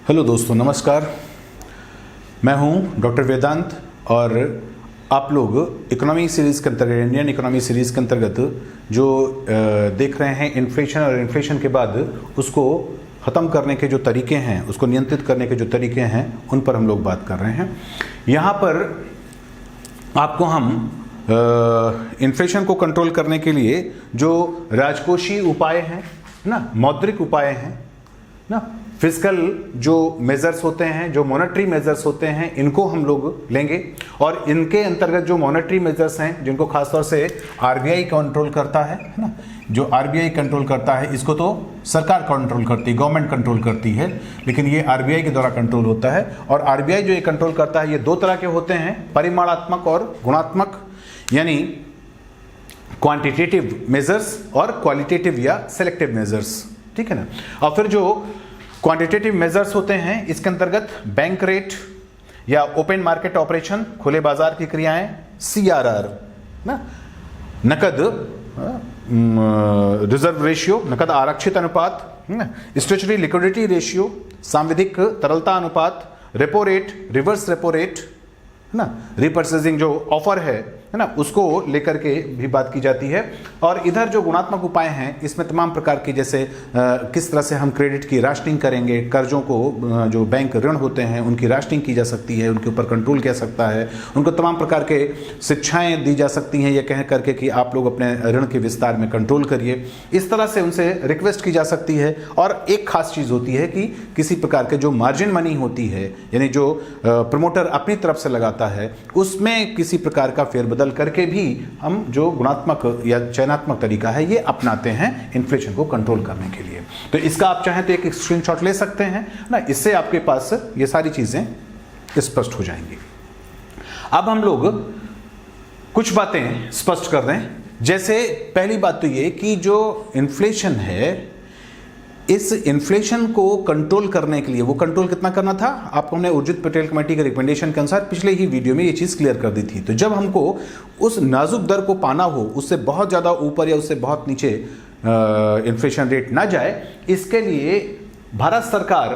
Hello दोस्तों, नमस्कार। मैं हूं डॉक्टर वेदांत और आप लोग इकोनॉमी सीरीज़ के अंतर्गत, इंडियन इकोनॉमी सीरीज़ के अंतर्गत जो देख रहे हैं इन्फ्लेशन और इन्फ्लेशन के बाद उसको ख़त्म करने के जो तरीके हैं, उसको नियंत्रित करने के जो तरीके हैं, उन पर हम लोग बात कर रहे हैं। यहाँ पर आपको हम इन्फ्लेशन को कंट्रोल करने के लिए जो राजकोषीय उपाय हैं ना, मौद्रिक उपाय हैं ना, फिजिकल जो मेजर्स होते हैं, जो मॉनेटरी मेजर्स होते हैं, इनको हम लोग लेंगे। और इनके अंतर्गत जो मॉनेटरी मेजर्स हैं, जिनको खासतौर से आरबीआई कंट्रोल करता है ना, जो आरबीआई कंट्रोल करता है, इसको तो सरकार कंट्रोल करती है, गवर्नमेंट कंट्रोल करती है, लेकिन ये आरबीआई के द्वारा कंट्रोल होता है। और आरबीआई जो ये कंट्रोल करता है, ये दो तरह के होते हैं, परिमाणात्मक और गुणात्मक, यानी क्वांटिटेटिव मेजर्स और क्वालिटेटिव या सेलेक्टिव मेजर्स, ठीक है ना। और फिर जो क्वांटिटेटिव मेजर्स होते हैं, इसके अंतर्गत बैंक रेट या ओपन मार्केट ऑपरेशन, खुले बाजार की क्रियाएं, सीआरआर ना, नकद रिजर्व रेशियो, नकद आरक्षित अनुपात, स्टैट्यूटरी लिक्विडिटी रेशियो, सांविधिक तरलता अनुपात, repo rate, reverse repo rate ना, रिपर्चेजिंग जो ऑफर है ना, उसको लेकर के भी बात की जाती है। और इधर जो गुणात्मक उपाय हैं, इसमें तमाम प्रकार की, जैसे किस तरह से हम क्रेडिट की राशनिंग करेंगे, कर्जों को, जो बैंक ऋण होते हैं उनकी राशनिंग की जा सकती है, उनके ऊपर कंट्रोल किया सकता है, उनको तमाम प्रकार के शिक्षाएं दी जा सकती हैं, ये कह करके कि आप लोग अपने ऋण के विस्तार में कंट्रोल करिए, इस तरह से उनसे रिक्वेस्ट की जा सकती है। और एक खास चीज़ होती है कि किसी प्रकार के जो मार्जिन मनी होती है, यानी जो प्रमोटर अपनी तरफ से लगाता है, उसमें किसी प्रकार का फेरबदल करके भी हम जो गुणात्मक या चयनात्मक तरीका है, ये अपनाते हैं इन्फ्लेशन को कंट्रोल करने के लिए। तो इसका आप चाहें तो एक स्क्रीनशॉट ले सकते हैं ना, इससे आपके पास ये सारी चीजें स्पष्ट हो जाएंगी। अब हम लोग कुछ बातें स्पष्ट कर दें। जैसे पहली बात तो ये कि जो इन्फ्लेशन है, इस इन्फ्लेशन को कंट्रोल करने के लिए, वो कंट्रोल कितना करना था, आपको हमने उर्जित पटेल कमेटी के रिकमेंडेशन के अनुसार पिछले ही वीडियो में ये चीज़ क्लियर कर दी थी। तो जब हमको उस नाजुक दर को पाना हो, उससे बहुत ज़्यादा ऊपर या उससे बहुत नीचे इन्फ्लेशन रेट ना जाए, इसके लिए भारत सरकार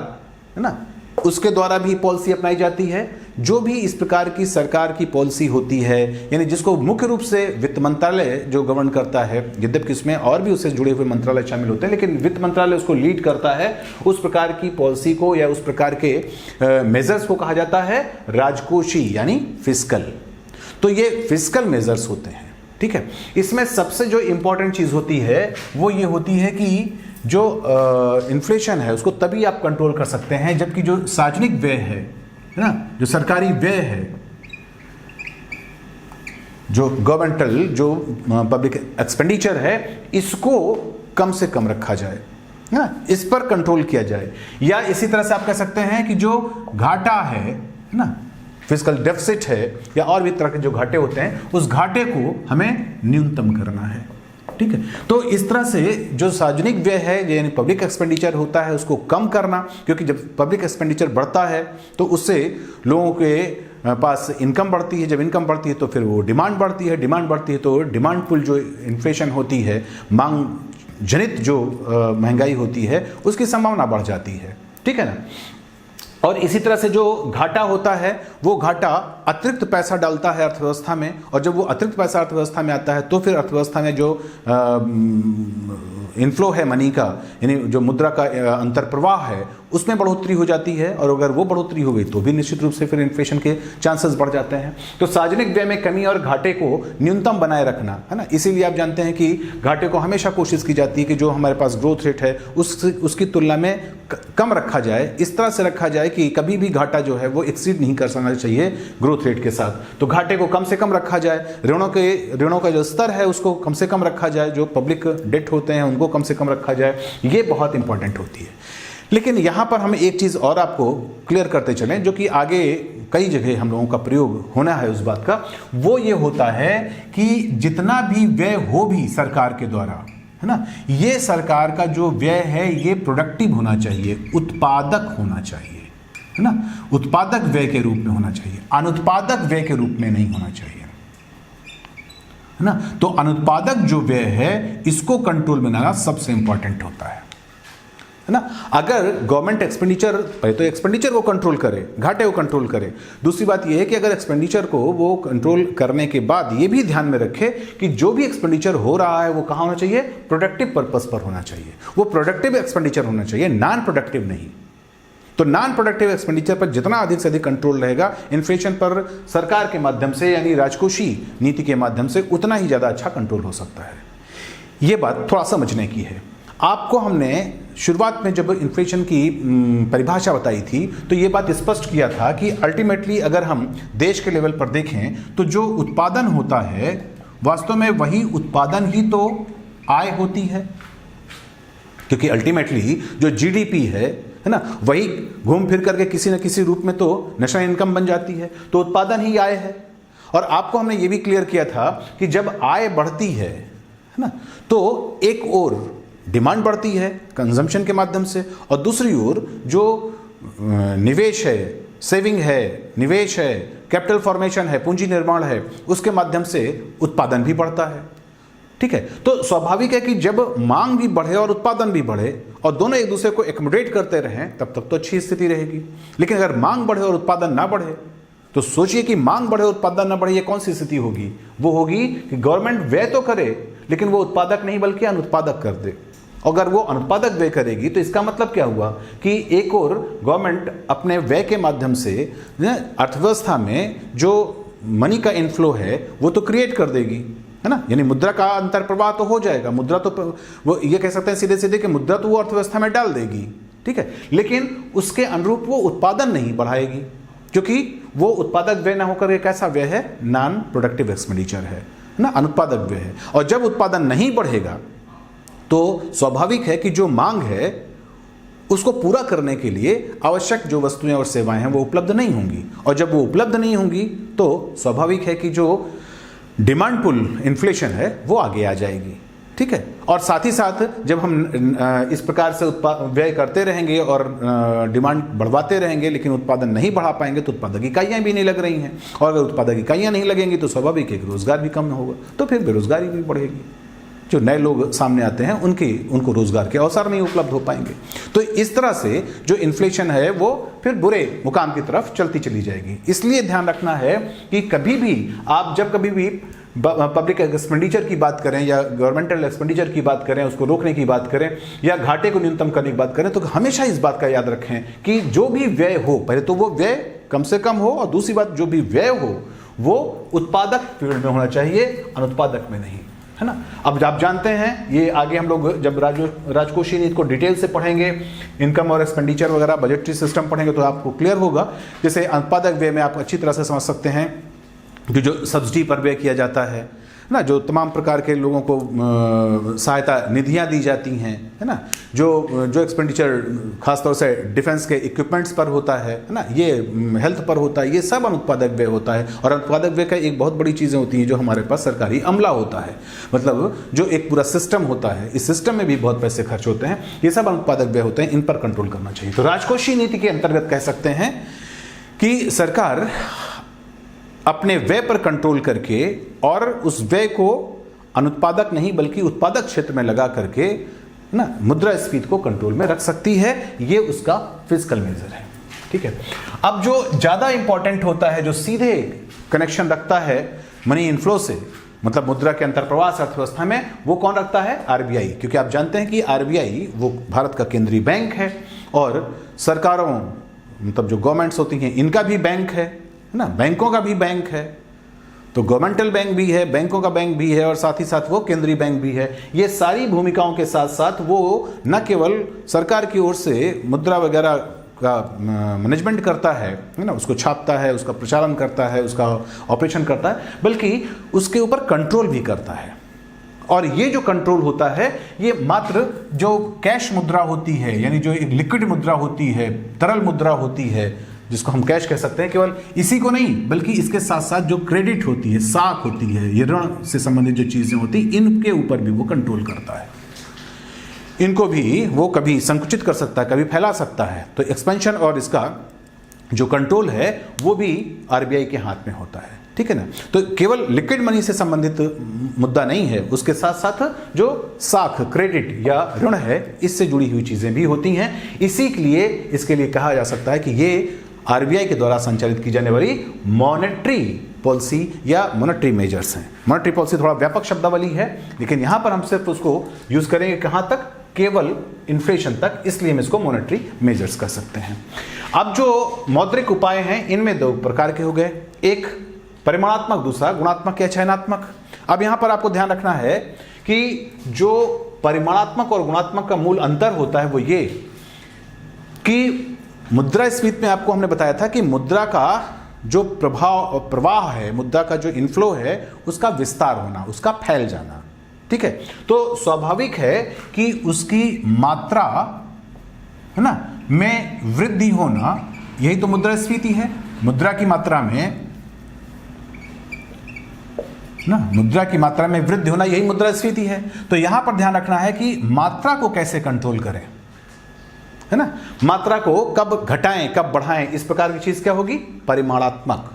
है ना, उसके द्वारा भी पॉलिसी अपनाई जाती है। जो भी इस प्रकार की सरकार की पॉलिसी होती है, यानी जिसको मुख्य रूप से वित्त मंत्रालय जो गवर्न करता है, यद्यपि इसमें और भी उससे जुड़े हुए मंत्रालय शामिल होते हैं, लेकिन वित्त मंत्रालय उसको लीड करता है, उस प्रकार की पॉलिसी को या उस प्रकार के मेजर्स को कहा जाता है राजकोषीय, यानी फिस्कल। तो ये फिस्कल मेजर्स होते हैं, ठीक है। इसमें सबसे जो इंपॉर्टेंट चीज होती है वो ये होती है कि जो इन्फ्लेशन है उसको तभी आप कंट्रोल कर सकते हैं जबकि जो सार्वजनिक व्यय है ना, जो सरकारी व्यय है, जो गवर्नमेंटल, जो पब्लिक एक्सपेंडिचर है, इसको कम से कम रखा जाए ना, इस पर कंट्रोल किया जाए। या इसी तरह से आप कह सकते हैं कि जो घाटा है ना, फिस्कल डेफिसिट है, या और भी तरह के जो घाटे होते हैं, उस घाटे को हमें न्यूनतम करना है, ठीक है। तो इस तरह से जो सार्वजनिक व्यय है, यानी पब्लिक एक्सपेंडिचर होता है, उसको कम करना, क्योंकि जब पब्लिक एक्सपेंडिचर बढ़ता है तो उससे लोगों के पास इनकम बढ़ती है, जब इनकम बढ़ती है तो फिर वो डिमांड बढ़ती है, डिमांड बढ़ती है तो डिमांड पुल जो इन्फ्लेशन होती है, मांग जनित जो महंगाई होती है, उसकी संभावना बढ़ जाती है, ठीक है ना। और इसी तरह से जो घाटा होता है, वो घाटा अतिरिक्त पैसा डालता है अर्थव्यवस्था में, और जब वो अतिरिक्त पैसा अर्थव्यवस्था में आता है तो फिर अर्थव्यवस्था में जो इनफ्लो है मनी का, यानी जो मुद्रा का अंतर प्रवाह है, उसमें बढ़ोतरी हो जाती है। और अगर वो बढ़ोतरी हो गई तो भी निश्चित रूप से फिर इन्फ्लेशन के चांसेस बढ़ जाते हैं। तो सार्वजनिक व्यय में कमी और घाटे को न्यूनतम बनाए रखना है ना, इसीलिए आप जानते हैं कि घाटे को हमेशा कोशिश की जाती है कि जो हमारे पास ग्रोथ रेट है उसकी तुलना में कम रखा जाए, इस तरह से रखा जाए कि कभी भी घाटा जो है वो एक्सीड नहीं कर सकना चाहिए ग्रोथ रेट के साथ। तो घाटे को कम से कम रखा जाए, ऋणों का जो स्तर है उसको कम से कम रखा जाए, जो पब्लिक डेट होते हैं उनको कम से कम रखा जाए, ये बहुत इंपॉर्टेंट होती है। लेकिन यहां पर हम एक चीज और आपको क्लियर करते चलें, जो कि आगे कई जगह हम लोगों का प्रयोग होना है उस बात का, वो ये होता है कि जितना भी व्यय हो भी सरकार के द्वारा, है ना, ये सरकार का जो व्यय है ये प्रोडक्टिव होना चाहिए, उत्पादक होना चाहिए, है ना, उत्पादक व्यय के रूप में होना चाहिए, अनुत्पादक व्यय के रूप में नहीं होना चाहिए, है ना। तो अनुत्पादक जो व्यय है इसको कंट्रोल में लाना सबसे इंपॉर्टेंट होता है। है ना। अगर गवर्नमेंट एक्सपेंडिचर, पहले तो एक्सपेंडिचर वो कंट्रोल करे, घाटे वो कंट्रोल करे। दूसरी बात ये है कि अगर एक्सपेंडिचर को वो कंट्रोल करने के बाद ये भी ध्यान में रखे कि जो भी एक्सपेंडिचर हो रहा है वो कहाँ होना चाहिए, प्रोडक्टिव पर्पस पर होना चाहिए। वो प्रोडक्टिव एक्सपेंडिचर होना चाहिए, नॉन प्रोडक्टिव नहीं। तो नॉन प्रोडक्टिव एक्सपेंडिचर पर जितना अधिक से अधिक कंट्रोल रहेगा इन्फ्लेशन पर सरकार के माध्यम से, यानी राजकोषीय नीति के माध्यम से, उतना ही ज़्यादा अच्छा कंट्रोल हो सकता है। ये बात थोड़ा समझने की है। आपको हमने शुरुआत में जब इन्फ्लेशन की परिभाषा बताई थी तो ये बात स्पष्ट किया था कि अल्टीमेटली अगर हम देश के लेवल पर देखें तो जो उत्पादन होता है वास्तव में वही उत्पादन ही तो आय होती है, क्योंकि अल्टीमेटली जो जीडीपी है ना, वही घूम फिर करके किसी न किसी रूप में तो नेशनल इनकम बन जाती है, तो उत्पादन ही आय है। और आपको हमने ये भी क्लियर किया था कि जब आय बढ़ती है ना, तो एक और डिमांड बढ़ती है कंजम्पशन के माध्यम से, और दूसरी ओर जो निवेश है, सेविंग है, निवेश है, कैपिटल फॉर्मेशन है, पूंजी निर्माण है, उसके माध्यम से उत्पादन भी बढ़ता है। ठीक है, तो स्वाभाविक है कि जब मांग भी बढ़े और उत्पादन भी बढ़े और दोनों एक दूसरे को एकोमोडेट करते रहें तब तक तो अच्छी स्थिति रहेगी। लेकिन अगर मांग बढ़े और उत्पादन ना बढ़े तो सोचिए कि मांग बढ़े और उत्पादन ना बढ़े, ये कौन सी स्थिति होगी? वो होगी कि गवर्नमेंट व्यय तो करे लेकिन वो उत्पादक नहीं बल्कि अनुत्पादक कर दे। अगर वो अनुत्पादक व्यय करेगी तो इसका मतलब क्या हुआ कि एक और गवर्नमेंट अपने व्यय के माध्यम से अर्थव्यवस्था में जो मनी का इनफ्लो है वो तो क्रिएट कर देगी, है ना। यानी मुद्रा का अंतर प्रवाह तो हो जाएगा, मुद्रा तो वो ये कह सकते हैं सीधे सीधे कि मुद्रा तो वो अर्थव्यवस्था में डाल देगी, ठीक है, लेकिन उसके अनुरूप वो उत्पादन नहीं बढ़ाएगी, क्योंकि वो उत्पादक व्यय ना होकर कैसा व्यय है, नॉन प्रोडक्टिव एक्सपेंडिचर है ना, अनुत्पादक व्यय है। और जब उत्पादन नहीं बढ़ेगा तो स्वाभाविक है कि जो मांग है उसको पूरा करने के लिए आवश्यक जो वस्तुएं और सेवाएं हैं वो उपलब्ध नहीं होंगी, और जब वो उपलब्ध नहीं होंगी तो स्वाभाविक है कि जो डिमांड पुल इन्फ्लेशन है वो आगे आ जाएगी। ठीक है, और साथ ही साथ जब हम इस प्रकार से व्यय करते रहेंगे और डिमांड बढ़वाते रहेंगे लेकिन उत्पादन नहीं बढ़ा पाएंगे तो उत्पादक इकाइयाँ भी नहीं लग रही हैं, और अगर उत्पादक इकाइयाँ नहीं लगेंगी तो स्वाभाविक है कि रोजगार भी कम होगा, तो फिर बेरोजगारी भी बढ़ेगी। जो नए लोग सामने आते हैं उनको रोजगार के अवसर नहीं उपलब्ध हो पाएंगे। तो इस तरह से जो इन्फ्लेशन है वो फिर बुरे मुकाम की तरफ चलती चली जाएगी। इसलिए ध्यान रखना है कि कभी भी आप जब कभी भी पब्लिक एक्सपेंडिचर की बात करें या गवर्नमेंटल एक्सपेंडिचर की बात करें, उसको रोकने की बात करें या घाटे को न्यूनतम करने की बात करें, तो हमेशा इस बात का याद रखें कि जो भी व्यय हो, पहले तो वो व्यय कम से कम हो, और दूसरी बात जो भी व्यय हो वो उत्पादक फील्ड में होना चाहिए, अनुत्पादक में नहीं, है ना। अब आप जानते हैं ये आगे हम लोग जब राजकोषीय नीति को डिटेल से पढ़ेंगे, इनकम और एक्सपेंडिचर वगैरह बजटरी सिस्टम पढ़ेंगे तो आपको क्लियर होगा। जैसे अनुत्पादक व्यय में आप अच्छी तरह से समझ सकते हैं कि जो सब्सिडी पर व्यय किया जाता है ना, जो तमाम प्रकार के लोगों को सहायता निधियां दी जाती हैं, है ना, जो एक्सपेंडिचर खासतौर से डिफेंस के इक्विपमेंट्स पर होता है ना, ये हेल्थ पर होता है, ये सब अनुत्पादक व्यय होता है। और अनुत्पादक व्यय का एक बहुत बड़ी चीज़ें होती हैं जो हमारे पास सरकारी अमला होता है, मतलब जो एक पूरा सिस्टम होता है, इस सिस्टम में भी बहुत पैसे खर्च होते हैं, ये सब अनुत्पादक व्यय होते हैं, इन पर कंट्रोल करना चाहिए। तो राजकोषीय नीति के अंतर्गत कह सकते हैं कि सरकार अपने व्यय पर कंट्रोल करके और उस व्यय को अनुत्पादक नहीं बल्कि उत्पादक क्षेत्र में लगा करके ना मुद्रास्फीति को कंट्रोल में रख सकती है। ये उसका फिस्कल मेजर है। ठीक है, अब जो ज्यादा इंपॉर्टेंट होता है, जो सीधे कनेक्शन रखता है मनी इनफ्लो से, मतलब मुद्रा के अंतर्प्रवाह अर्थव्यवस्था में, वो कौन रखता है? आरबीआई। क्योंकि आप जानते हैं कि आरबीआई वो भारत का केंद्रीय बैंक है और सरकारों मतलब जो गवर्नमेंट्स होती हैं इनका भी बैंक है ना, बैंकों का भी बैंक है। तो गवर्नमेंटल बैंक भी है, बैंकों का बैंक भी है और साथ ही साथ वो केंद्रीय बैंक भी है। ये सारी भूमिकाओं के साथ साथ वो न केवल सरकार की ओर से मुद्रा वगैरह का मैनेजमेंट करता है ना, उसको छापता है, उसका प्रचालन करता है, उसका ऑपरेशन करता है, बल्कि उसके ऊपर कंट्रोल भी करता है। और ये जो कंट्रोल होता है ये मात्र जो कैश मुद्रा होती है, यानी जो एक लिक्विड मुद्रा होती है, तरल मुद्रा होती है, जिसको हम कैश कह सकते हैं, केवल इसी को नहीं बल्कि इसके साथ साथ जो क्रेडिट होती है, साख होती है, ये ऋण से संबंधित जो चीजें होती हैं, इनके ऊपर भी वो कंट्रोल करता है। इनको भी वो कभी संकुचित कर सकता है, कभी फैला सकता है। तो एक्सपेंशन और इसका जो कंट्रोल है वो भी आरबीआई के हाथ में होता है। ठीक है ना। तो केवल लिक्विड मनी से संबंधित मुद्दा नहीं है, उसके साथ साथ जो साख क्रेडिट या ऋण है इससे जुड़ी हुई चीजें भी होती हैं। इसी के लिए इसके लिए कहा जा सकता है कि ये आरबीआई के द्वारा संचालित की जाने वाली मॉनेटरी पॉलिसी या मॉनेटरी मेजर्स हैं। मॉनेटरी पॉलिसी थोड़ा व्यापक शब्दावली है, लेकिन यहां पर हम सिर्फ उसको यूज करेंगे कहां तक, केवल इन्फ्लेशन तक, इसलिए हम इसको मॉनेटरी मेजर्स कर सकते हैं। अब जो मौद्रिक उपाय हैं इनमें दो प्रकार के हो गए, एक परिमाणात्मक, दूसरा गुणात्मक या चयनात्मक। अब यहां पर आपको ध्यान रखना है कि जो परिमाणात्मक और गुणात्मक का मूल अंतर होता है वो ये कि मुद्रास्फीति में आपको हमने बताया था कि मुद्रा का जो प्रवाह है, मुद्रा का जो इनफ्लो है उसका विस्तार होना, उसका फैल जाना, ठीक है। तो स्वाभाविक है कि उसकी मात्रा है ना में वृद्धि होना, यही तो मुद्रास्फीति है। मुद्रा की मात्रा में ना, मुद्रा की मात्रा में वृद्धि होना यही मुद्रास्फीति है। तो यहां पर ध्यान रखना है कि मात्रा को कैसे कंट्रोल करें, है ना। मात्रा को कब घटाएं कब बढ़ाएं, इस प्रकार की चीज क्या होगी, परिमाणात्मक,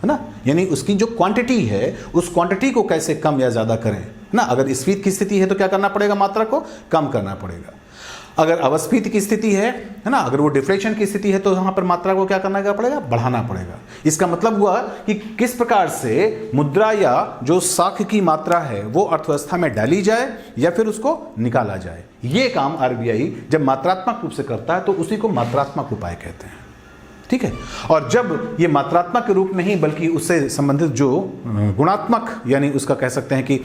है ना। यानी उसकी जो क्वांटिटी है उस क्वांटिटी को कैसे कम या ज्यादा करें ना। अगर स्फीति की स्थिति है तो क्या करना पड़ेगा, मात्रा को कम करना पड़ेगा। अगर अवस्फीति की स्थिति है ना, अगर वो डिफ्लेशन की स्थिति है तो वहां पर मात्रा को क्या करना पड़ेगा, बढ़ाना पड़ेगा। इसका मतलब हुआ कि किस प्रकार से मुद्रा या जो साख की मात्रा है वो अर्थव्यवस्था में डाली जाए या फिर उसको निकाला जाए। ये काम आरबीआई जब मात्रात्मक रूप से करता है तो उसी को मात्रात्मक उपाय कहते हैं, ठीक है। और जब ये मात्रात्मक के रूप में ही बल्कि उससे संबंधित जो गुणात्मक, यानी उसका कह सकते हैं कि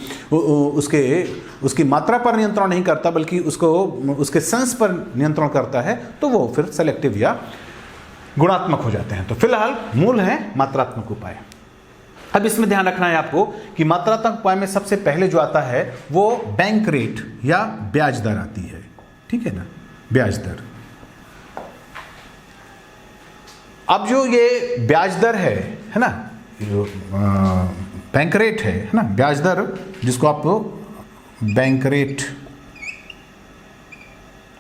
उसकी मात्रा पर नियंत्रण नहीं करता बल्कि उसको उसके सेंस पर नियंत्रण करता है, तो वो फिर सेलेक्टिव या गुणात्मक हो जाते हैं। तो फिलहाल मूल है मात्रात्मक उपाय। अब इसमें ध्यान रखना है आपको कि मात्रात्मक उपाय में सबसे पहले जो आता है वो बैंक रेट या ब्याज दर आती है, ठीक है ना, ब्याज दर। अब जो ये ब्याज दर है ना, जो बैंक रेट है ना, ब्याज दर, जिसको आप बैंक रेट,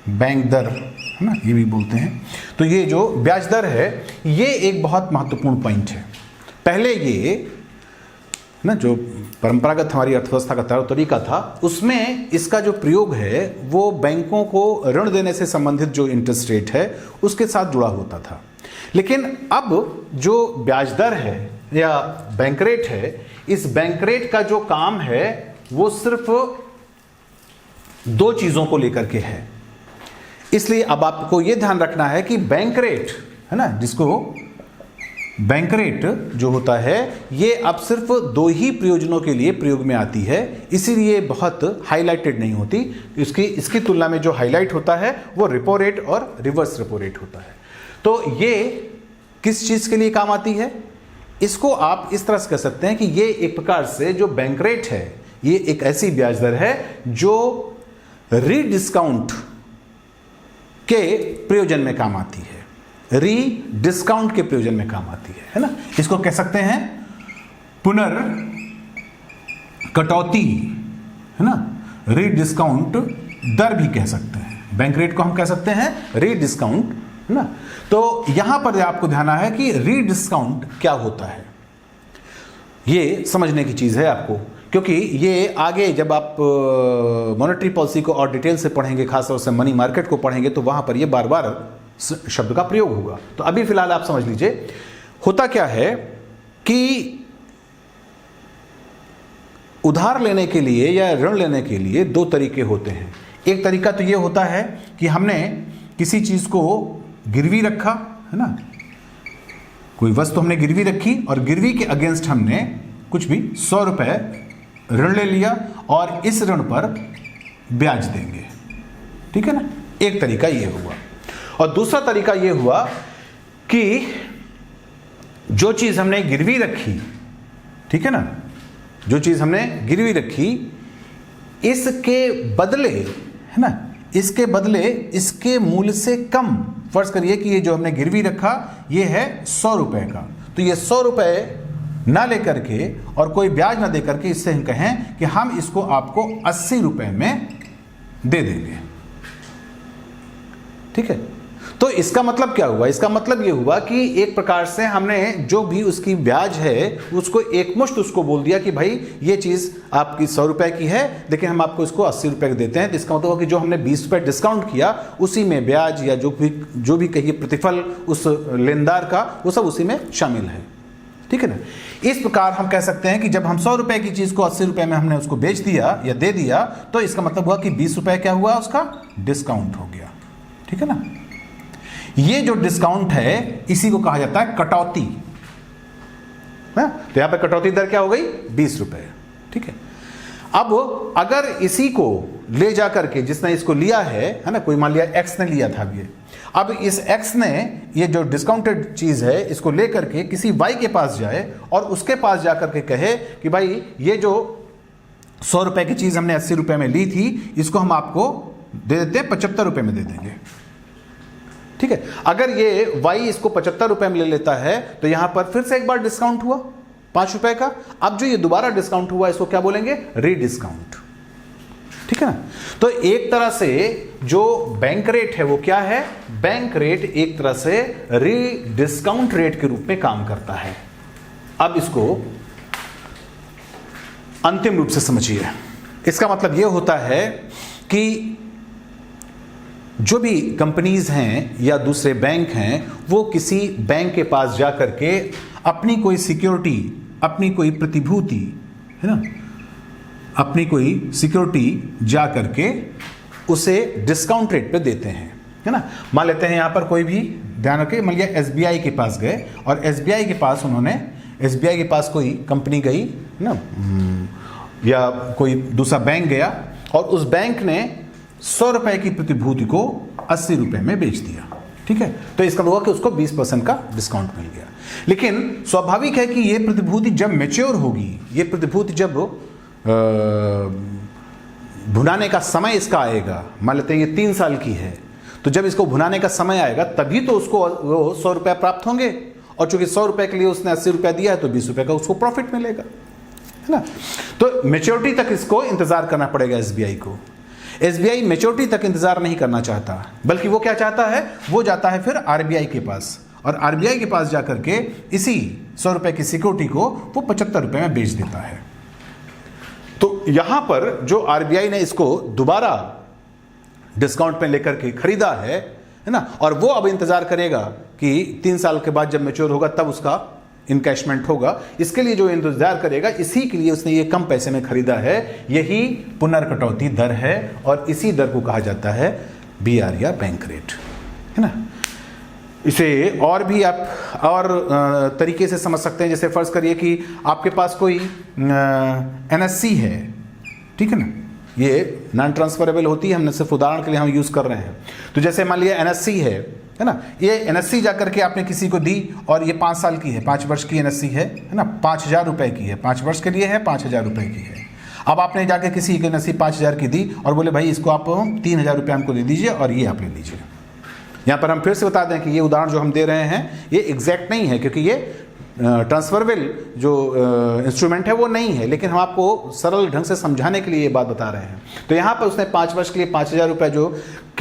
बैंक दर, है ना, ये भी बोलते हैं। तो ये जो ब्याज दर है ये एक बहुत महत्वपूर्ण पॉइंट है। पहले ये ना जो परंपरागत हमारी अर्थव्यवस्था का तरीका था उसमें इसका जो प्रयोग है वो बैंकों को ऋण देने से संबंधित जो इंटरेस्ट रेट है उसके साथ जुड़ा होता था। लेकिन अब जो ब्याज दर है या बैंक रेट है, इस बैंक रेट का जो काम है वो सिर्फ दो चीजों को लेकर के है। इसलिए अब आपको यह ध्यान रखना है कि बैंक रेट है ना, जिसको बैंक रेट जो होता है ये अब सिर्फ दो ही प्रयोजनों के लिए प्रयोग में आती है, इसीलिए बहुत हाईलाइटेड नहीं होती। इसकी तुलना में जो हाईलाइट होता है वो रेपो रेट और रिवर्स रेपो रेट होता है। तो ये किस चीज के लिए काम आती है, इसको आप इस तरह से कह सकते हैं कि ये एक प्रकार से जो बैंक रेट है ये एक ऐसी ब्याज दर है जो रीडिस्काउंट के प्रयोजन में काम आती है, रीडिस्काउंट के प्रयोजन में काम आती है ना। इसको कह सकते हैं पुनर्कटौती, है ना, रीडिस्काउंट दर भी कह सकते हैं। बैंक रेट को हम कह सकते हैं रीडिस्काउंट, है ना। तो यहां पर आपको ध्यान है कि रीडिस्काउंट क्या होता है, ये समझने की चीज है आपको, क्योंकि ये आगे जब आप मॉनेटरी पॉलिसी को और डिटेल से पढ़ेंगे, खासतौर से मनी मार्केट को पढ़ेंगे, तो वहां पर ये बार बार शब्द का प्रयोग होगा। तो अभी फिलहाल आप समझ लीजिए होता क्या है कि उधार लेने के लिए या ऋण लेने के लिए दो तरीके होते हैं। एक तरीका तो ये होता है कि हमने किसी चीज को गिरवी रखा, है ना, कोई वस्तु हमने गिरवी रखी और गिरवी के अगेंस्ट हमने कुछ भी 100 रुपए ऋण ले लिया और इस ऋण पर ब्याज देंगे, ठीक है ना। एक तरीका ये हुआ। और दूसरा तरीका ये हुआ कि जो चीज हमने गिरवी रखी, ठीक है ना, जो चीज हमने गिरवी रखी इसके बदले, है ना, इसके बदले इसके मूल्य से कम, फर्ज करिए कि ये जो हमने गिरवी रखा ये है 100 रुपए का, तो ये 100 रुपए ना लेकर के और कोई ब्याज ना देकर के इससे हम कहें कि हम इसको आपको 80 रुपए में दे देंगे, ठीक है। तो इसका मतलब क्या हुआ? इसका मतलब ये हुआ कि एक प्रकार से हमने जो भी उसकी ब्याज है उसको एकमुश्त उसको बोल दिया कि भाई ये चीज आपकी 100 रुपए की है, लेकिन हम आपको इसको 80 रुपए देते हैं। तो इसका मतलब कि जो हमने 20 रुपए डिस्काउंट किया उसी में ब्याज या जो भी कहिए प्रतिफल उस लेनदार का, वो सब उसी में शामिल है। ठीक है ना? इस प्रकार हम कह सकते हैं कि जब हम 100 रुपए की चीज को 80 रुपए में हमने उसको बेच दिया या दे दिया, तो इसका मतलब हुआ कि 20 रुपए क्या हुआ? उसका डिस्काउंट हो गया। ठीक है ना? ये जो डिस्काउंट है इसी को कहा जाता है कटौती। तो यहां पर कटौती दर क्या हो गई? 20 रुपए। ठीक है। अब अगर इसी को ले जाकर के जिसने इसको लिया है ना, कोई मान लिया एक्स ने लिया था ये, अब इस एक्स ने ये जो डिस्काउंटेड चीज है इसको लेकर के किसी वाई के पास जाए और उसके पास जाकर के कहे कि भाई ये जो 100 रुपए की चीज हमने 80 रुपए में ली थी, इसको हम आपको दे देते हैं 75 रुपए में दे देंगे। ठीक है। अगर ये वाई इसको 75 रुपए में ले लेता है तो यहां पर फिर से एक बार डिस्काउंट हुआ 5 रुपए का। अब जो ये दोबारा डिस्काउंट हुआ इसको क्या बोलेंगे? रीडिस्काउंट। ठीक है ना? तो एक तरह से जो बैंक रेट है वो क्या है? बैंक रेट एक तरह से रीडिस्काउंट रेट के रूप में काम करता है। अब इसको अंतिम रूप से समझिए। इसका मतलब यह होता है कि जो भी कंपनीज हैं या दूसरे बैंक हैं, वो किसी बैंक के पास जाकर के अपनी कोई सिक्योरिटी, अपनी कोई प्रतिभूति, है ना, अपनी कोई सिक्योरिटी जा करके उसे डिस्काउंट रेट पे देते हैं। है ना? मान लेते हैं यहां पर कोई भी, ध्यान रखिए, मान लिया एसबीआई के पास गए और एसबीआई के पास उन्होंने, एसबीआई के पास कोई कंपनी गई ना, या कोई दूसरा बैंक गया और उस बैंक ने 100 रुपए की प्रतिभूति को 80 रुपए में बेच दिया। ठीक है। तो इसका हुआ कि उसको 20% का डिस्काउंट मिल गया। लेकिन स्वाभाविक है कि यह प्रतिभूति जब मैच्योर होगी, ये प्रतिभूति जब भुनाने का समय इसका आएगा, मान लेते हैं ये 3 साल की है, तो जब इसको भुनाने का समय आएगा तभी तो उसको 100 रुपए प्राप्त होंगे, और चूंकि 100 रुपए के लिए उसने 80 रुपए दिया है तो 20 रुपए का उसको प्रॉफिट मिलेगा। है ना? तो मैच्योरिटी तक इसको इंतजार करना पड़ेगा एसबीआई को। एसबीआई मैच्योरिटी तक इंतजार नहीं करना चाहता, बल्कि वो क्या चाहता है? वो जाता है फिर आरबीआई के पास, और आरबीआई के पास जाकर के इसी 100 रुपए की सिक्योरिटी को वो 75 रुपए में बेच देता है। तो यहां पर जो आरबीआई ने इसको दोबारा डिस्काउंट में लेकर के खरीदा है ना, और वो अब इंतजार करेगा कि 3 साल के बाद जब मैच्योर होगा तब उसका इनकैशमेंट होगा। इसके लिए जो इंतजार करेगा, इसी के लिए उसने ये कम पैसे में खरीदा है। यही पुनर्कटौती दर है और इसी दर को कहा जाता है बीआर या बैंक रेट। है ना? इसे और भी आप और तरीके से समझ सकते हैं। जैसे फर्ज करिए कि आपके पास कोई एनएससी है। ठीक है ना? ये नॉन ट्रांसफरेबल होती है, हमने सिर्फ उदाहरण के लिए हम यूज कर रहे हैं। तो जैसे मान लिया एनएससी है ना, ये एनएससी जाकर के आपने किसी को दी और ये 5 साल की है, 5 वर्ष की एनएससी है ना, 5000 रुपए की है, 5 वर्ष के लिए है, 5000 रुपए की है। अब आपने जाके किसी की एनएससी 5000 की दी और बोले भाई इसको आप 3000 रुपये हमको दे दीजिए और ये आप ले लीजिए। यहाँ पर हम फिर से बता दें कि ये उदाहरण जो हम दे रहे हैं ये एग्जैक्ट नहीं है, क्योंकि ये ट्रांसफरेबल जो इंस्ट्रूमेंट है वो नहीं है, लेकिन हम आपको सरल ढंग से समझाने के लिए ये बात बता रहे हैं। तो यहाँ पर उसने 5 वर्ष के लिए 5000 रुपये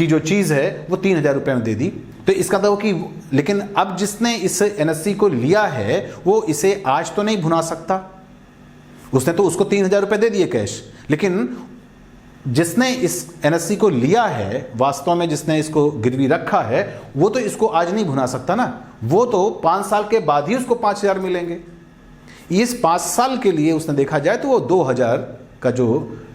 जो चीज़ है वो 3000 रुपये में दे दी। तो इसका मतलब कि, लेकिन अब जिसने इस एनएससी को लिया है वो इसे आज तो नहीं भुना सकता। उसने तो उसको 3000 रुपये दे दिए कैश, लेकिन जिसने इस एनएससी को लिया है, वास्तव में जिसने इसको गिरवी रखा है, वो तो इसको आज नहीं भुना सकता ना। वो तो 5 साल के बाद ही उसको 5000 मिलेंगे। इस 5 साल के लिए उसने देखा जाए तो वो 2000 का जो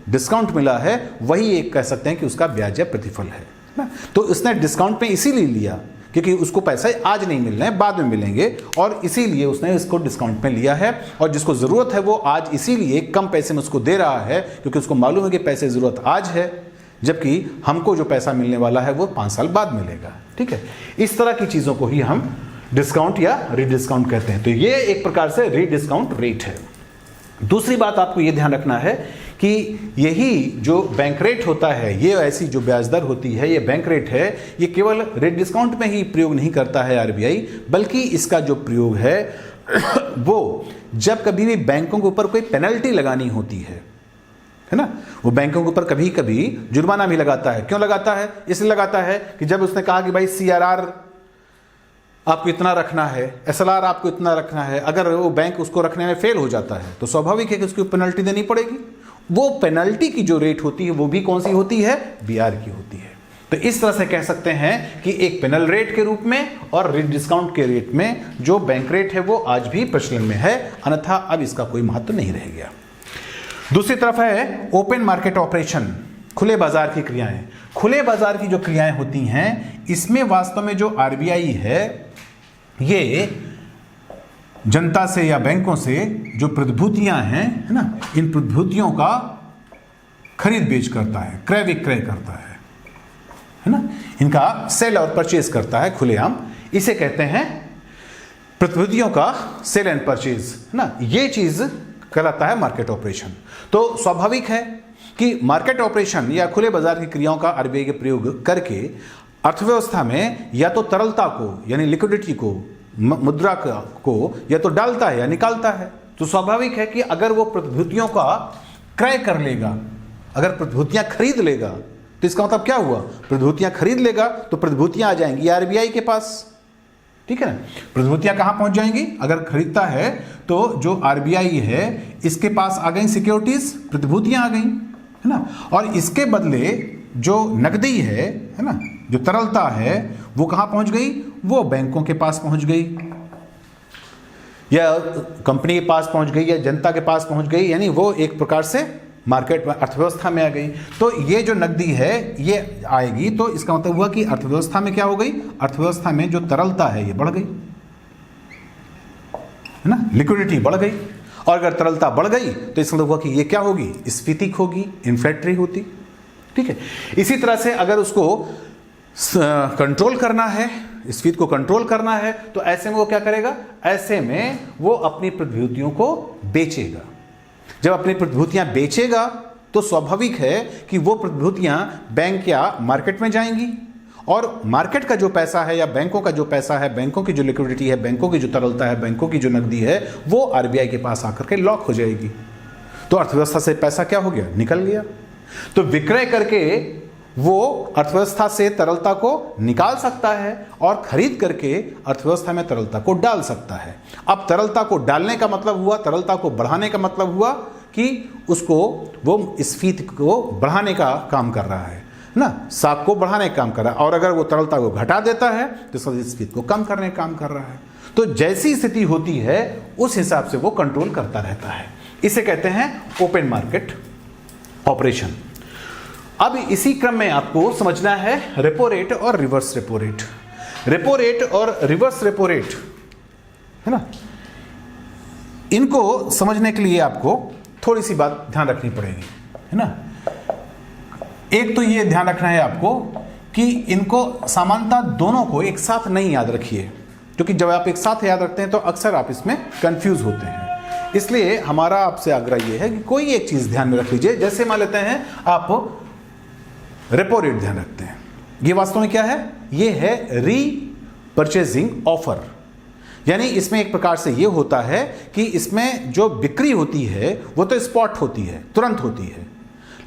डिस्काउंट मिला है वही एक कह सकते हैं कि उसका ब्याज या प्रतिफल है ना। तो उसने डिस्काउंट में इसीलिए लिया क्योंकि उसको पैसे आज नहीं मिल रहे हैं, बाद में मिलेंगे, और इसीलिए उसने इसको डिस्काउंट में लिया है। और जिसको ज़रूरत है वो आज इसीलिए कम पैसे में उसको दे रहा है क्योंकि उसको मालूम है कि पैसे ज़रूरत आज है, जबकि हमको जो पैसा मिलने वाला है वो 5 साल बाद मिलेगा। ठीक है? इस तरह की चीज़ों को ही हम डिस्काउंट या रीडिस्काउंट कहते हैं। तो ये एक प्रकार से रीडिस्काउंट रेट है। दूसरी बात आपको ये ध्यान रखना है कि यही जो बैंक रेट होता है, ये ऐसी जो ब्याज दर होती है, ये बैंक रेट है, ये केवल रेट डिस्काउंट में ही प्रयोग नहीं करता है आरबीआई, बल्कि इसका जो प्रयोग है वो जब कभी भी बैंकों के ऊपर कोई पेनल्टी लगानी होती है है ना। वो बैंकों के ऊपर कभी कभी जुर्माना भी लगाता है। क्यों लगाता है? इसलिए लगाता है कि जब उसने कहा कि भाई CRR आपको इतना रखना है, SLR आपको इतना रखना है, अगर वो बैंक उसको रखने में फेल हो जाता है तो स्वाभाविक है कि उसकी पेनल्टी देनी पड़ेगी। वो पेनल्टी की जो रेट होती है वो भी कौन सी होती है? BR की होती है। तो इस तरह से कह सकते हैं कि एक पेनल रेट के रूप में और डिस्काउंट के रेट में जो बैंक रेट है वो आज भी प्रचलन में है, अन्यथा अब इसका कोई महत्व नहीं रह गया। दूसरी तरफ है ओपन मार्केट ऑपरेशन, खुले बाजार की क्रियाएं। खुले बाजार की जो क्रियाएं होती हैं इसमें वास्तव में जो RBI है ये जनता से या बैंकों से जो प्रतिभूतियां हैं, है ना, इन प्रतिभूतियों का खरीद बेच करता है, क्रय विक्रय करता है ना, इनका सेल और परचेज करता है खुलेआम। इसे कहते हैं प्रतिभूतियों का सेल एंड परचेज, है ना। ये चीज कहलाता है मार्केट ऑपरेशन। तो स्वाभाविक है कि मार्केट ऑपरेशन या खुले बाजार की क्रियाओं का RBI के प्रयोग करके अर्थव्यवस्था में या तो तरलता को यानी लिक्विडिटी को, मुद्रा को या तो डालता है या निकालता है। तो स्वाभाविक है कि अगर वो प्रतिभूतियों का क्रय कर लेगा, अगर प्रतिभूतियां खरीद लेगा, तो इसका मतलब क्या हुआ? प्रतिभूतियां खरीद लेगा तो प्रतिभूतियां आ जाएंगी RBI के पास, ठीक है ना। प्रतिभूतियां कहां पहुंच जाएंगी? अगर खरीदता है तो जो RBI है इसके पास आ गई सिक्योरिटीज, प्रतिभूतियां आ गई, है ना। और इसके बदले जो नकदी है ना, जो तरलता है वो कहां पहुंच गई? वो बैंकों के पास पहुंच गई या कंपनी के पास पहुंच गई या जनता के पास पहुंच गई, यानी वो एक प्रकार से मार्केट में अर्थव्यवस्था में आ गई। तो ये जो नकदी है ये आएगी, तो इसका मतलब हुआ कि अर्थव्यवस्था में क्या हो गई? अर्थव्यवस्था में जो तरलता है ये बढ़ गई, है ना, लिक्विडिटी बढ़ गई। और अगर तरलता बढ़ गई तो इसका मतलब हुआ कि ये क्या होगी? स्फीति होगी, इन्फ्लेटरी होती, ठीक है। इसी तरह से अगर उसको कंट्रोल करना है, स्फीति को कंट्रोल करना है, तो ऐसे में वो क्या करेगा? ऐसे में वो अपनी प्रतिभूतियों को बेचेगा। जब अपनी प्रतिभूतियां बेचेगा तो स्वाभाविक है कि वो प्रतिभूतियां बैंक या मार्केट में जाएंगी, और मार्केट का जो पैसा है या बैंकों का जो पैसा है, बैंकों की जो लिक्विडिटी है, बैंकों की जो तरलता है, बैंकों की जो नकदी है, वो RBI के पास आकर के लॉक हो जाएगी। तो अर्थव्यवस्था से पैसा क्या हो गया? निकल गया। तो विक्रय करके वो अर्थव्यवस्था से तरलता को निकाल सकता है और खरीद करके अर्थव्यवस्था में तरलता को डाल सकता है। अब तरलता को डालने का मतलब हुआ, तरलता को बढ़ाने का मतलब हुआ कि उसको वो स्फीति को बढ़ाने का काम कर रहा है ना, साख को बढ़ाने का काम कर रहा है। और अगर वो तरलता को घटा देता है तो स्फीति को कम करने का काम कर रहा है। तो जैसी स्थिति होती है उस हिसाब से वो कंट्रोल करता रहता है। इसे कहते हैं ओपन मार्केट ऑपरेशन। अब इसी क्रम में आपको समझना है रेपो रेट और reverse repo rate. Repo rate और रिवर्स रेपो रेट, है ना, इनको समझने के लिए आपको थोड़ी सी बात ध्यान रखनी पड़ेगी, है ना। एक तो ये ध्यान रखना है आपको कि इनको सामान्यतः दोनों को एक साथ नहीं याद रखिए, क्योंकि जब आप एक साथ याद रखते हैं तो अक्सर आप इसमें कंफ्यूज होते हैं। इसलिए हमारा आपसे आग्रह ये है कि कोई एक चीज ध्यान में रख लीजिए। जैसे मान लेते हैं आप रेपो रेट ध्यान रखते हैं, ये वास्तव में क्या है? ये है री परचेजिंग ऑफर। यानी इसमें एक प्रकार से ये होता है कि इसमें जो बिक्री होती है वो तो स्पॉट होती है, तुरंत होती है,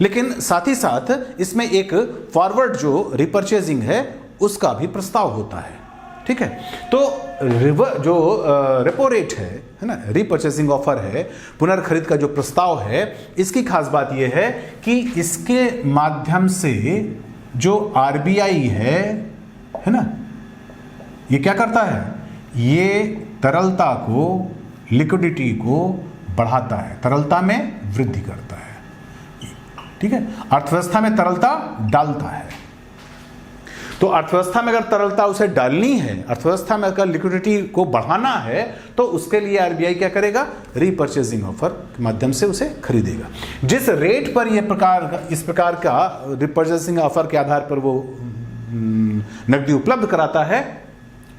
लेकिन साथ ही साथ इसमें एक फॉरवर्ड जो रिपर्चेजिंग है उसका भी प्रस्ताव होता है, ठीक है। तो रेपो रेट है ना, रीपर्चेसिंग ऑफर है, पुनर्खरीद का जो प्रस्ताव है, इसकी खास बात यह है कि इसके माध्यम से जो RBI है ना, ये क्या करता है? ये तरलता को, लिक्विडिटी को बढ़ाता है, तरलता में वृद्धि करता है, ठीक है। अर्थव्यवस्था में तरलता डालता है। तो अर्थव्यवस्था में अगर तरलता उसे डालनी है, अर्थव्यवस्था में अगर लिक्विडिटी को बढ़ाना है, तो उसके लिए RBI क्या करेगा? रीपर्चेजिंग ऑफर के माध्यम से उसे खरीदेगा। जिस रेट पर इस प्रकार का रीपर्चेजिंग ऑफर के आधार पर वो नकदी उपलब्ध कराता है,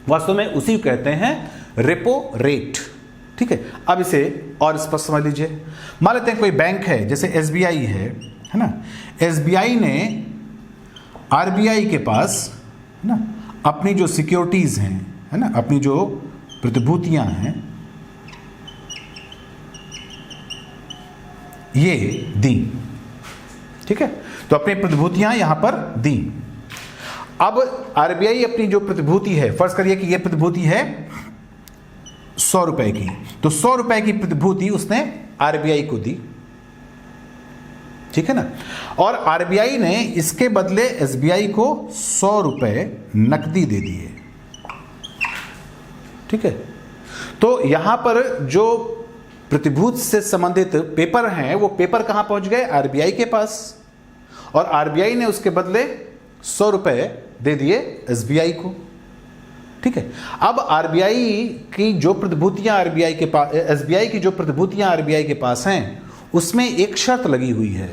वास्तव में उसी को कहते हैं रेपो रेट, ठीक है। अब इसे और स्पष्ट समझ लीजिए। मान लेते हैं कोई बैंक है, जैसे SBI है ना। SBI ने RBI के पास, है ना, अपनी जो सिक्योरिटीज हैं, है ना, अपनी जो प्रतिभूतियां हैं, ये दी, ठीक है, तो अपनी प्रतिभूतियां यहां पर दी। अब आरबीआई अपनी जो प्रतिभूति है, फर्ज करिए कि यह प्रतिभूति है 100 रुपए की, तो 100 रुपए की प्रतिभूति उसने आरबीआई को दी, ठीक है ना, और आरबीआई ने इसके बदले एसबीआई को 100 रुपए नकदी दे दिए, ठीक है। तो यहां पर जो प्रतिभूति से संबंधित पेपर हैं वो पेपर कहां पहुंच गए, आरबीआई के पास, और आरबीआई ने उसके बदले 100 रुपए दे दिए एसबीआई को, ठीक है। अब आरबीआई की जो प्रतिभूतियां आरबीआई के पास, एसबीआई की जो प्रतिभूतियां आरबीआई के पास हैं उसमें एक शर्त लगी हुई है।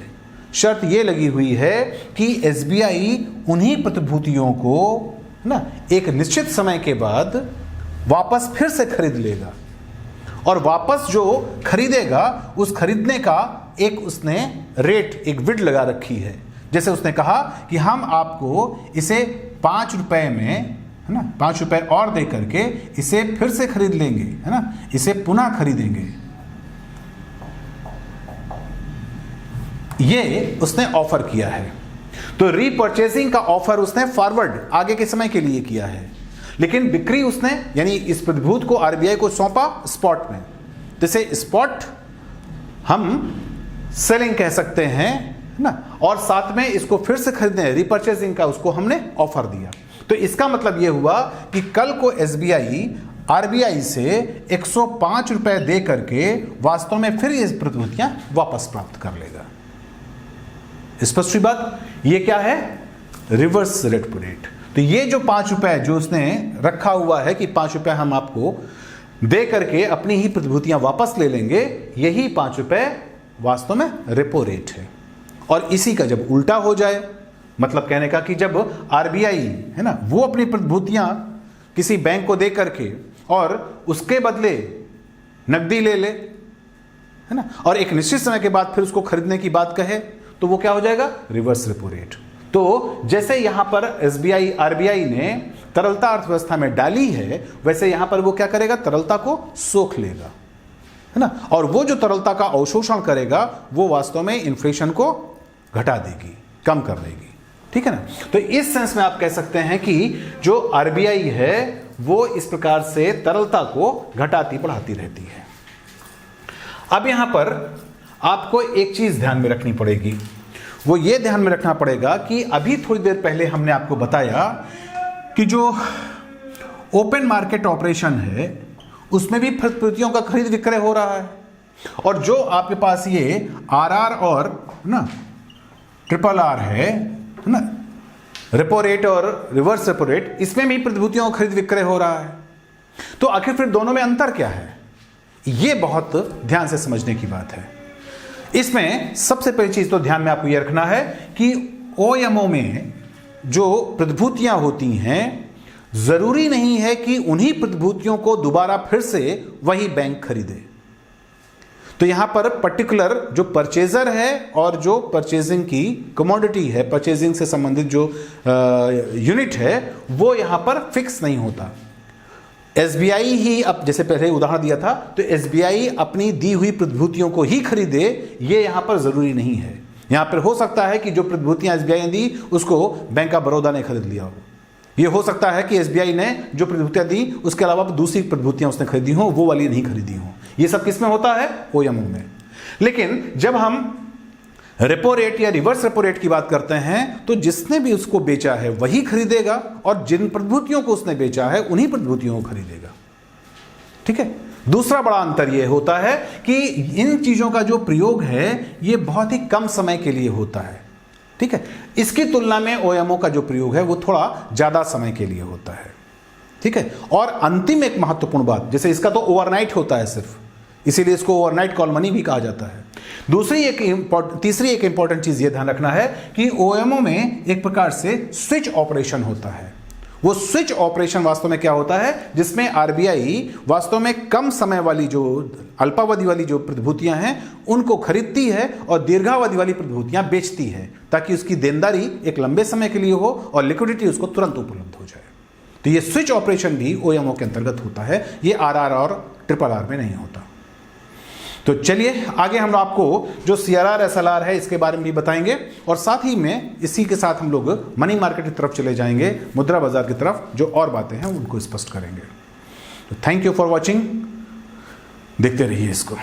शर्त यह लगी हुई है कि एसबीआई उन्हीं प्रतिभूतियों को ना एक निश्चित समय के बाद वापस फिर से खरीद लेगा, और वापस जो खरीदेगा उस खरीदने का एक उसने रेट, एक विड लगा रखी है। जैसे उसने कहा कि हम आपको इसे 5 रुपए में, है ना, 5 रुपए और दे करके इसे फिर से खरीद लेंगे, है ना, इसे पुनः खरीदेंगे, ये उसने ऑफर किया है। तो रीपर्चेसिंग का ऑफर उसने फॉरवर्ड, आगे के समय के लिए किया है, लेकिन बिक्री उसने यानी इस प्रतिभूति को आरबीआई को सौंपा स्पॉट में। जैसे स्पॉट हम सेलिंग कह सकते हैं ना, और साथ में इसको फिर से खरीदने, रीपर्चेसिंग का उसको हमने ऑफर दिया। तो इसका मतलब यह हुआ कि कल को एसबीआई आरबीआई से 105 रुपए दे करके वास्तव में फिर ये प्रतिभूतियां वापस प्राप्त कर लेगा। स्पष्ट हुई बात। ये क्या है, रिवर्स रेपो रेट। तो ये जो 5 रुपए जो उसने रखा हुआ है कि 5 रुपए हम आपको दे करके अपनी ही प्रतिभूतियां वापस ले लेंगे, यही 5 रुपए वास्तव में रेपो रेट है। और इसी का जब उल्टा हो जाए, मतलब कहने का कि जब आरबीआई है ना वो अपनी प्रतिभूतियां किसी बैंक को दे करके और उसके बदले नकदी ले ले, है ना, और एक निश्चित समय के बाद फिर उसको खरीदने की बात कहे, तो वो क्या हो जाएगा, रिवर्स रेपो रेट। तो जैसे यहां पर एसबीआई आरबीआई ने तरलता अर्थव्यवस्था में डाली है, वैसे यहां पर वो क्या करेगा, तरलता को सोख लेगा, है ना, और वो जो तरलता का अवशोषण करेगा वो वास्तव में इन्फ्लेशन को घटा देगी, कम कर देगी, ठीक है ना। तो इस सेंस में आप कह सकते हैं कि जो आरबीआई है वो इस प्रकार से तरलता को घटाती बढ़ाती रहती है। अब यहां पर आपको एक चीज ध्यान में रखनी पड़ेगी, वो ये ध्यान में रखना पड़ेगा कि अभी थोड़ी देर पहले हमने आपको बताया कि जो ओपन मार्केट ऑपरेशन है उसमें भी प्रतिभूतियों का खरीद विक्रय हो रहा है, और जो आपके पास ये आरआर और ना ट्रिपल आर है ना, रेपो रेट और रिवर्स रेपो रेट, इसमें भी प्रतिभूतियों का खरीद विक्रय हो रहा है। तो आखिर फिर दोनों में अंतर क्या है, ये बहुत ध्यान से समझने की बात है। इसमें सबसे पहली चीज तो ध्यान में आपको यह रखना है कि ओएमओ में जो प्रतिभूतियां होती हैं जरूरी नहीं है कि उन्हीं प्रतिभूतियों को दोबारा फिर से वही बैंक खरीदे। तो यहां पर पर्टिकुलर जो परचेजर है और जो परचेजिंग की कमोडिटी है, परचेजिंग से संबंधित जो यूनिट है, वो यहां पर फिक्स नहीं होता। एसबीआई ही, अब जैसे पहले उदाहरण दिया था, तो एसबीआई अपनी दी हुई प्रतिभूतियों को ही खरीदे, ये यहां पर जरूरी नहीं है। यहां पर हो सकता है कि जो प्रतिभूतियां एसबीआई ने दी उसको बैंक ऑफ बड़ौदा ने खरीद लिया हो, ये हो सकता है कि एसबीआई ने जो प्रतिभूतियां दी उसके अलावा दूसरी प्रतिभूतियां उसने खरीदी हो, वो वाली नहीं खरीदी हो। ये सब किस में होता है, ओएमओ में। लेकिन जब हम रेपो रेट या रिवर्स रेपो रेट की बात करते हैं तो जिसने भी उसको बेचा है वही खरीदेगा, और जिन प्रतिभूतियों को उसने बेचा है उन्हीं प्रतिभूतियों को खरीदेगा, ठीक है। दूसरा बड़ा अंतर यह होता है कि इन चीजों का जो प्रयोग है ये बहुत ही कम समय के लिए होता है, ठीक है। इसकी तुलना में ओएमओ का जो प्रयोग है वो थोड़ा ज्यादा समय के लिए होता है, ठीक है। और अंतिम एक महत्वपूर्ण बात, जैसे इसका तो ओवरनाइट होता है सिर्फ, इसीलिए इसको ओवरनाइट कॉल मनी भी कहा जाता है। तीसरी एक इंपॉर्टेंट चीज ये ध्यान रखना है कि ओएमओ में एक प्रकार से स्विच ऑपरेशन होता है। वो स्विच ऑपरेशन वास्तव में क्या होता है, जिसमें आरबीआई वास्तव में कम समय वाली जो अल्पावधि वाली जो प्रतिभूतियां हैं उनको खरीदती है और दीर्घावधि वाली प्रतिभूतियां बेचती है, ताकि उसकी देनदारी एक लंबे समय के लिए हो और लिक्विडिटी उसको तुरंत उपलब्ध हो जाए। तो ये स्विच ऑपरेशन भी ओएमओ के अंतर्गत होता है, ये आरआर और ट्रिपल आर में नहीं होता। तो चलिए आगे हम आपको जो CRR SLR है इसके बारे में भी बताएंगे और साथ ही में इसी के साथ हम लोग मनी मार्केट की तरफ चले जाएंगे, मुद्रा बाजार की तरफ, जो और बातें हैं उनको स्पष्ट करेंगे। तो थैंक यू फॉर वॉचिंग, देखते रहिए इसको।